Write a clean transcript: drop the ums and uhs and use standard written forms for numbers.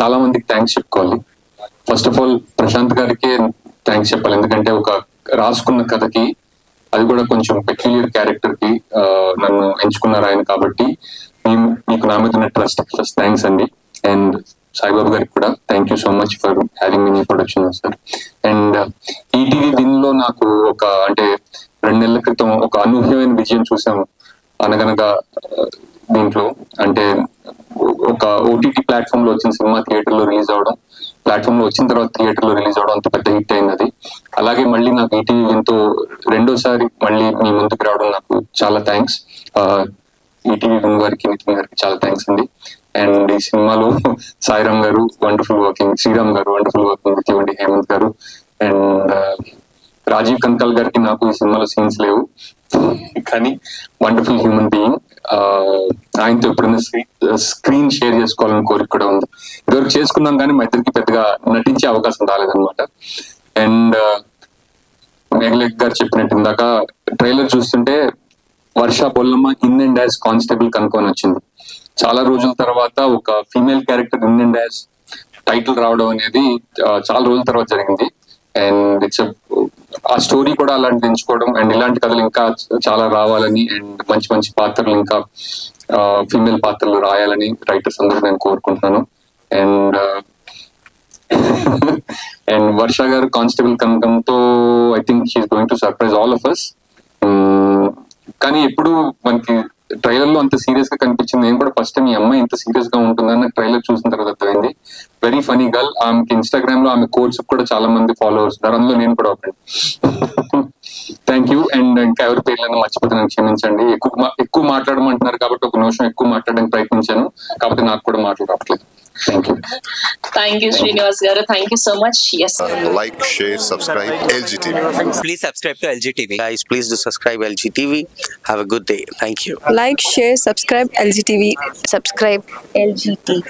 చాలా మందికి థ్యాంక్స్ చెప్పుకోవాలి. ఫస్ట్ ఆఫ్ ఆల్ ప్రశాంత్ గారికి థ్యాంక్స్ చెప్పాలి, ఎందుకంటే ఒక రాసుకున్న కథకి, అది కూడా కొంచెం పెక్యులియర్ క్యారెక్టర్ కి నన్ను ఎంచుకున్నారు ఆయన. కాబట్టి మీకు నా మీద ఉన్న ట్రస్ట్ ఫస్ట్ థ్యాంక్స్ అండి. అండ్ సాయిబాబు గారికి కూడా thank you so much for having me production sir. And ETV దీనిలో నాకు ఒక అంటే 2 నెలల క్రితం ఒక అనూహ్యమైన విజయం చూసాము. అనగనగా దీంట్లో అంటే ఒక ఓటీటీ ప్లాట్ఫామ్ లో వచ్చిన సినిమా థియేటర్ లో రిలీజ్ అవడం, ప్లాట్ఫామ్ లో వచ్చిన తర్వాత థియేటర్ లో రిలీజ్ అవడం అంత పెద్ద హిట్ అయింది అది. అలాగే మళ్ళీ నాకు ఈటీవీ ఎంతో రెండోసారి మళ్ళీ మీ ముందుకు రావడం నాకు చాలా థ్యాంక్స్. ఈటీవీ గారికి, నితిన్ గారికి చాలా థ్యాంక్స్ అండి. అండ్ ఈ సినిమాలో సాయిరామ్ గారు వండర్ఫుల్ వర్కింగ్, శ్రీరామ్ గారు వండర్ఫుల్ వర్కింగ్ విత్ ఇవ్వండి, హేమంత్ గారు అండ్ రాజీవ్ కనకాల్ గారికి నాకు ఈ సినిమాలో సీన్స్ లేవు, కానీ వండర్ఫుల్ హ్యూమన్ బీయింగ్. ఆయనతో ఎప్పుడైనా స్క్రీన్ షేర్ చేసుకోవాలని కోరిక కూడా ఉంది. ఇదివరకు చేసుకున్నాం కానీ మా ఇద్దరికి పెద్దగా నటించే అవకాశం రాలేదన్నమాట. అండ్ మేఘలేఖ్ గారు చెప్పినట్టు ఇందాక ట్రైలర్ చూస్తుంటే Varsha Bollamma in and as constable కనుక్కొని వచ్చింది. చాలా రోజుల తర్వాత ఒక female character in and as title రావడం అనేది చాలా రోజుల తర్వాత జరిగింది. అండ్ ఇట్స్ ఆ స్టోరీ కూడా అలాంటిది ఎంచుకోవడం, అండ్ ఇలాంటి కథలు ఇంకా చాలా రావాలని, అండ్ మంచి మంచి పాత్రలు ఇంకా ఫీమేల్ పాత్రలు రాయాలని రైటర్స్ అందరూ నేను కోరుకుంటున్నాను. అండ్ అండ్ వర్ష గారు కానిస్టేబుల్ కనకంతో I think she is going to surprise all of us. కానీ ఎప్పుడు మనకి ట్రైలర్ లో అంత సీరియస్ గా కనిపించింది. నేను కూడా ఫస్ట్ టైం ఈ అమ్మాయి ఇంత సీరియస్ గా ఉంటుందని నాకు ట్రైలర్ చూసిన తర్వాత అర్థమైంది. Very funny girl. ఆమెకి ఇన్స్టాగ్రామ్ లో ఆమె కోర్స్ కూడా చాలా మంది ఫాలోవర్స్ ఉన్నారు, అందులో నేను కూడా ఒకటి. Thank you. అండ్ ఇంకా ఎవరి పేర్లను మర్చిపోతున్నాను, క్షమించండి. ఎక్కువ మాట్లాడమంటున్నారు కాబట్టి ఒక నిమిషం ఎక్కువ మాట్లాడడానికి ప్రయత్నించాను, కాబట్టి నాకు కూడా మాట్లాడట్లేదు. Thank you. Thank you, Srinivas garu. Thank you so much. Yes. Like, share, subscribe LGTV. Please subscribe to LGTV. Guys, please do subscribe LGTV. Have a good day. Thank you. Like, share, subscribe LGTV. Subscribe LGTV.